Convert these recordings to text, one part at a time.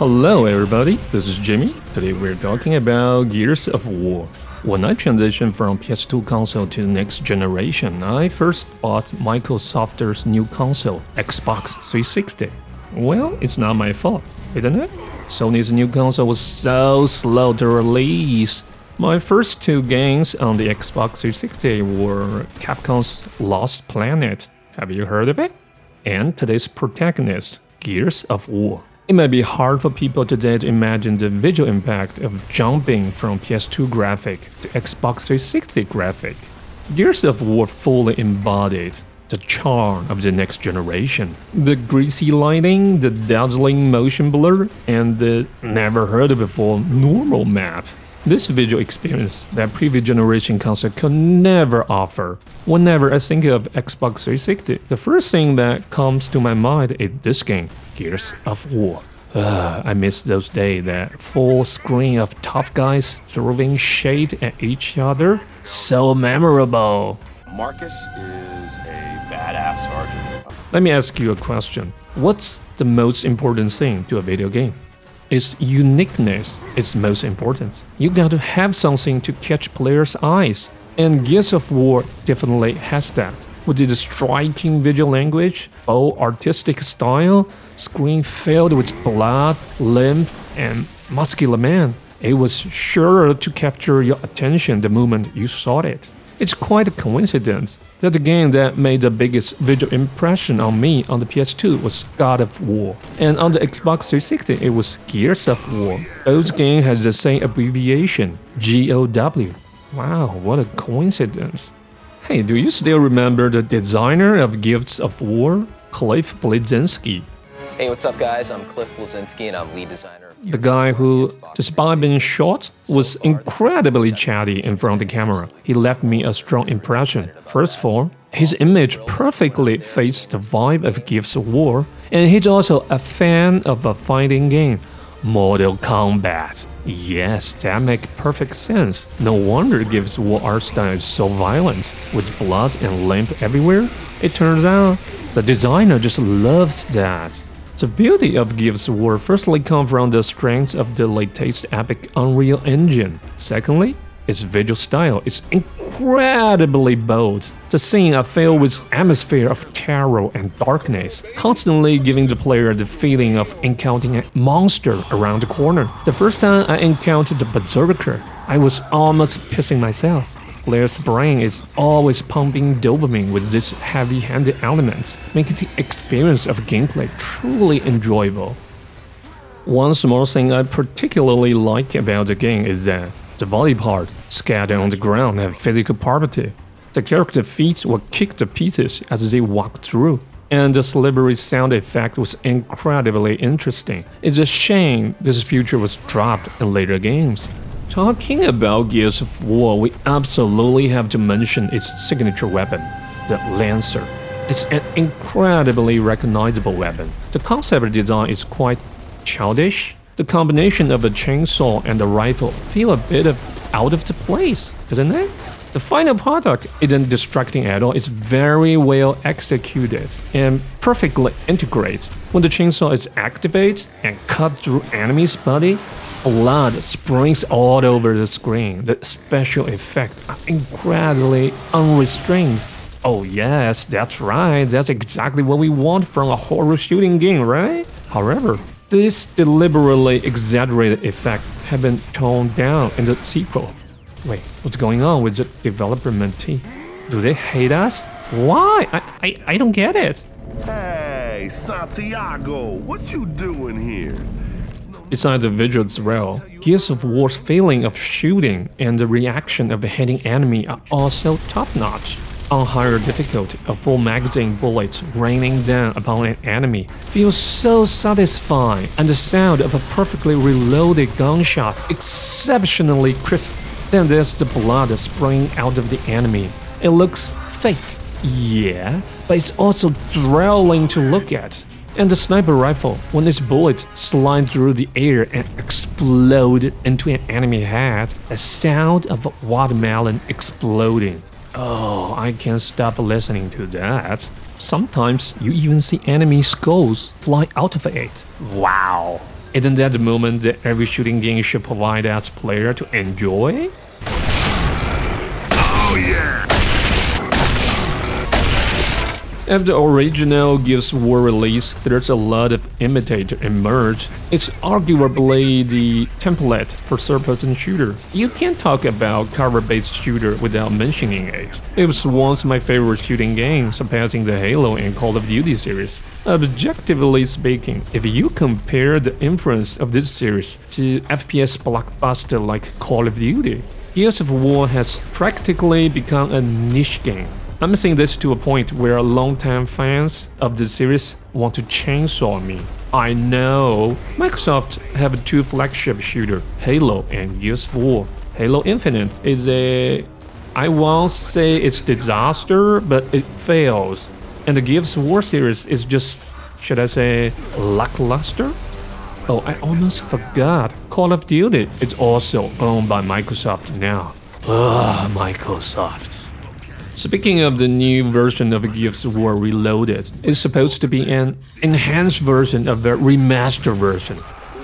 Hello everybody, this is Jimmy. Today we're talking about Gears of War. When I transitioned from PS2 console to the next generation, I first bought Microsoft's new console, Xbox 360. Well, it's not my fault, isn't it? Sony's new console was so slow to release. My first two games on the Xbox 360 were Capcom's Lost Planet. Have you heard of it? And today's protagonist, Gears of War. It might be hard for people today to imagine the visual impact of jumping from PS2 graphic to Xbox 360 graphic. Gears of War fully embodied the charm of the next generation. The greasy lighting, the dazzling motion blur, and the never-heard-before normal map. This visual experience that previous generation console could never offer. Whenever I think of Xbox 360, the first thing that comes to my mind is this game, Gears of War. I miss those days, that full screen of tough guys throwing shade at each other. So memorable. Marcus is a badass sergeant. Let me ask you a question. What's the most important thing to a video game? Its uniqueness is most important. You got to have something to catch players' eyes. And Gears of War definitely has that. With its striking visual language, bold artistic style, screen filled with blood, limp, and muscular men, it was sure to capture your attention the moment you saw it. It's quite a coincidence that the game that made the biggest visual impression on me on the PS2 was God of War, and on the Xbox 360 it was Gears of War. Both games has the same abbreviation, GOW. Wow, what a coincidence. Hey, do you still remember the designer of Gears of War, Cliff Bleszinski? Hey, what's up guys? I'm Cliff Bleszinski and I'm lead designer of The guy who, despite being short, was incredibly chatty in front of the camera. He left me a strong impression. First of all, his image perfectly fits the vibe of Gears of War, and he's also a fan of a fighting game, Mortal Kombat. Yes, that makes perfect sense. No wonder Gears of War art style is so violent, with blood and limp everywhere. It turns out the designer just loves that. The beauty of Gears of War firstly comes from the strength of the latest epic Unreal Engine. Secondly, its visual style is incredibly bold. The scenes are filled with atmosphere of terror and darkness, constantly giving the player the feeling of encountering a monster around the corner. The first time I encountered the Berserker, I was almost pissing myself. Player's brain is always pumping dopamine with these heavy-handed elements, making the experience of gameplay truly enjoyable. One small thing I particularly like about the game is that the body parts scattered on the ground have physical property. The character feet were kicked to pieces as they walked through, and the slippery sound effect was incredibly interesting. It's a shame this feature was dropped in later games. Talking about Gears of War, we absolutely have to mention its signature weapon, the Lancer. It's an incredibly recognizable weapon. The concept design is quite childish. The combination of a chainsaw and a rifle feel a bit out of the place, doesn't it? The final product isn't distracting at all. It's very well executed and perfectly integrates. When the chainsaw is activated and cut through enemy's body, blood springs all over the screen. The special effects are incredibly unrestrained. Oh yes, that's right. That's exactly what we want from a horror shooting game, right? However, this deliberately exaggerated effect have been toned down in the sequel. Wait, what's going on with the developer mentee? Do they hate us? Why? I don't get it. Hey, Santiago, what you doing here? Besides the visual thrill, Gears of War's feeling of shooting and the reaction of the hitting enemy are also top-notch. On higher difficulty, a full magazine bullet raining down upon an enemy feels so satisfying, and the sound of a perfectly reloaded gunshot exceptionally crisp. Then there's the blood spraying out of the enemy. It looks fake, yeah, but it's also thrilling to look at. And the sniper rifle, when its bullets slide through the air and explode into an enemy head, the sound of a watermelon exploding. Oh, I can't stop listening to that. Sometimes you even see enemy skulls fly out of it. Wow! Isn't that the moment that every shooting game should provide its player to enjoy? Oh yeah! After the original Gears of War release, there's a lot of imitator emerged. It's arguably the template for third-person shooter. You can't talk about cover-based shooter without mentioning it. It was once my favorite shooting game, surpassing the Halo and Call of Duty series. Objectively speaking, if you compare the influence of this series to FPS blockbuster like Call of Duty, Gears of War has practically become a niche game. I'm saying this to a point where longtime fans of the series want to chainsaw me. I know Microsoft have two flagship shooters, Halo and Gears of War. Halo Infinite is I won't say it's disaster, but it fails. And the Gears of War series is just, should I say, lackluster? Oh, I almost forgot. Call of Duty is also owned by Microsoft now. Ugh, Microsoft. Speaking of the new version of Gears of War Reloaded, it's supposed to be an enhanced version of the remastered version.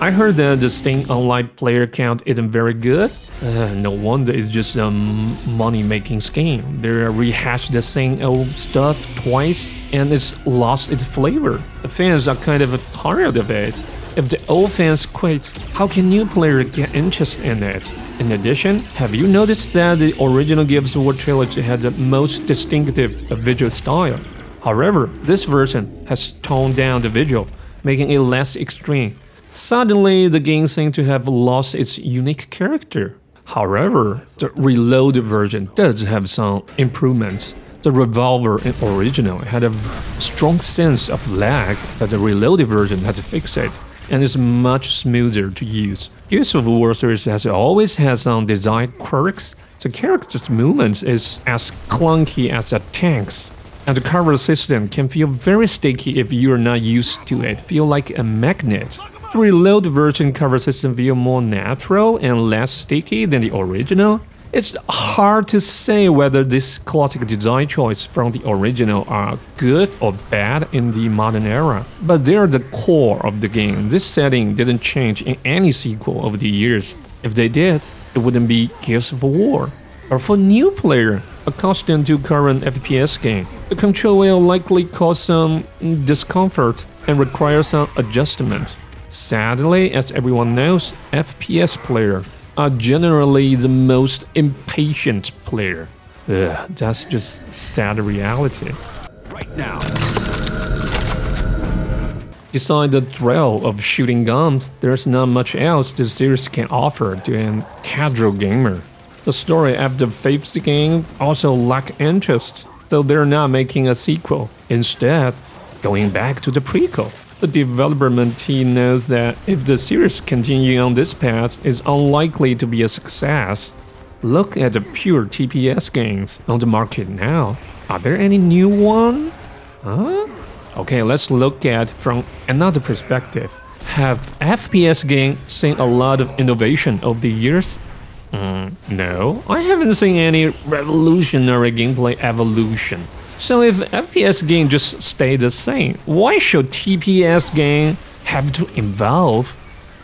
I heard that the Steam Online player count isn't very good. No wonder it's just a money-making scheme. They rehashed the same old stuff twice and it's lost its flavor. The fans are kind of tired of it. If the old fans quit, how can new players get interest in it? In addition, have you noticed that the original Gears of War trilogy had the most distinctive visual style? However, this version has toned down the visual, making it less extreme. Suddenly, the game seems to have lost its unique character. However, the reloaded version does have some improvements. The revolver in original had a strong sense of lag that the reloaded version had to fix it, and is much smoother to use. Gears of War series has always had some design quirks. The character's movement is as clunky as a tank's, and the cover system can feel very sticky if you're not used to it, feel like a magnet. The reload version cover system feel more natural and less sticky than the original. It's hard to say whether this classic design choice from the original are good or bad in the modern era, but they're the core of the game. This setting didn't change in any sequel over the years. If they did, it wouldn't be Gears of War. Or for new player accustomed to current FPS game, the control will likely cause some discomfort and require some adjustment. Sadly, as everyone knows, FPS player are generally the most impatient player. That's just sad reality. Right now. Besides the thrill of shooting guns, there's not much else this series can offer to a casual gamer. The story after the fifth game also lack interest, though they're not making a sequel. Instead, going back to the prequel. The development team knows that if the series continues on this path, it's unlikely to be a success. Look at the pure TPS games on the market now. Are there any new ones? Huh? Okay, let's look at from another perspective. Have FPS games seen a lot of innovation over the years? No, I haven't seen any revolutionary gameplay evolution. So if FPS game just stay the same, why should TPS game have to evolve?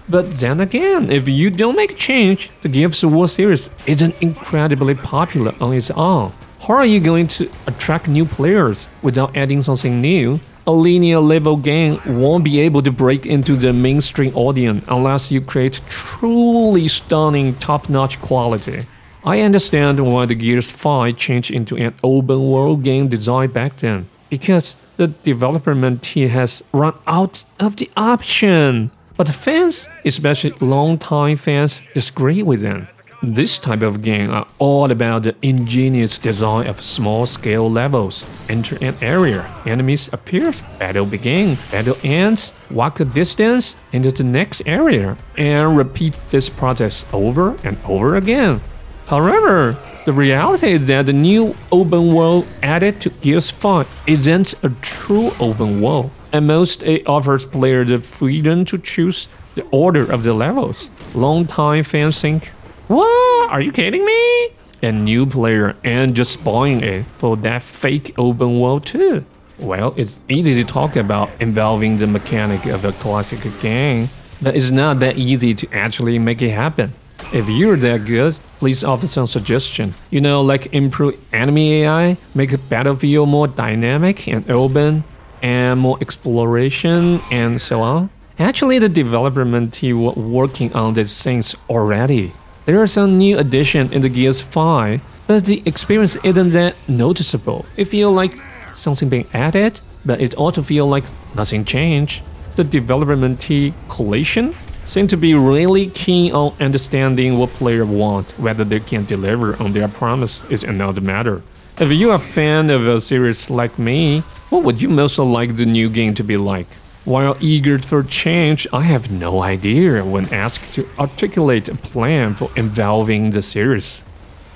But then again, if you don't make change, the Gears of War series isn't incredibly popular on its own. How are you going to attract new players without adding something new? A linear level game won't be able to break into the mainstream audience unless you create truly stunning top-notch quality. I understand why the Gears 5 changed into an open-world game design back then, because the development team has run out of the option. But the fans, especially long-time fans, disagree with them. This type of game are all about the ingenious design of small-scale levels. Enter an area, enemies appear, battle begins, battle ends, walk the distance into the next area, and repeat this process over and over again. However, the reality is that the new open world added to Gears 5 isn't a true open world. At most, it offers players the freedom to choose the order of the levels. Long-time fans think, "What? Are you kidding me?" And new player and just buying it for that fake open world too. Well, it's easy to talk about involving the mechanic of a classic game, but it's not that easy to actually make it happen. If you're that good, please offer some suggestion. You know, like improve enemy AI, make Battlefield more dynamic and open, and more exploration, and so on. Actually, the development team were working on these things already. There are some new additions in the Gears 5, but the experience isn't that noticeable. It feels like something being added, but it also feels like nothing changed. The development team collation seem to be really keen on understanding what players want. Whether they can deliver on their promise is another matter. If you're a fan of a series like me, what would you most like the new game to be like? While eager for change, I have no idea when asked to articulate a plan for evolving the series.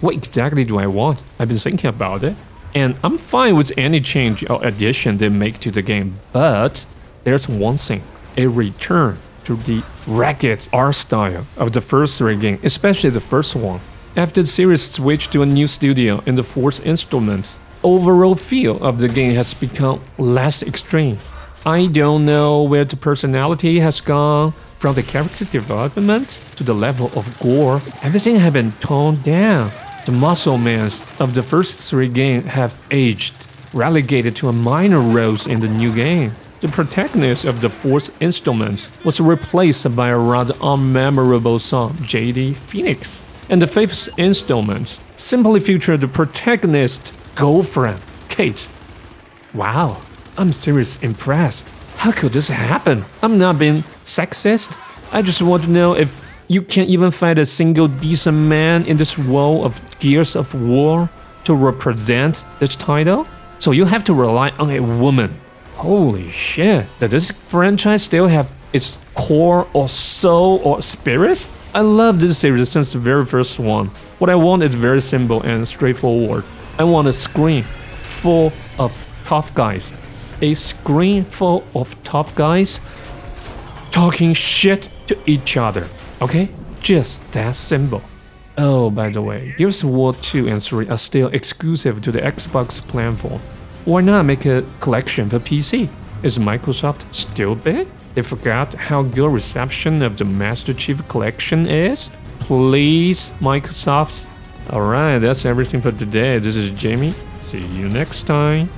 What exactly do I want? I've been thinking about it, and I'm fine with any change or addition they make to the game, but there's one thing: a return to the ragged art style of the first 3 games, especially the first one. After the series switched to a new studio in the Fourth Instrument, overall feel of the game has become less extreme. I don't know where the personality has gone, from the character development to the level of gore. Everything has been toned down. The muscle men of the first 3 games have aged, relegated to a minor roles in the new game. The protagonist of the Fourth Instrument was replaced by a rather unmemorable song, JD Phoenix. And the Fifth Instrument simply featured the protagonist's girlfriend, Kate. Wow, I'm seriously impressed. How could this happen? I'm not being sexist. I just want to know if you can even find a single decent man in this world of Gears of War to represent this title. So you have to rely on a woman. Holy shit, does this franchise still have its core or soul or spirit? I love this series since the very first one. What I want is very simple and straightforward. I want a screen full of tough guys. A screen full of tough guys talking shit to each other. Okay? Just that simple. Oh, by the way, Gears of War 2 and 3 are still exclusive to the Xbox platform. Why not make a collection for PC? Is Microsoft stupid? They forgot how good reception of the Master Chief Collection is? Please, Microsoft. Alright, that's everything for today. This is Jamie. See you next time.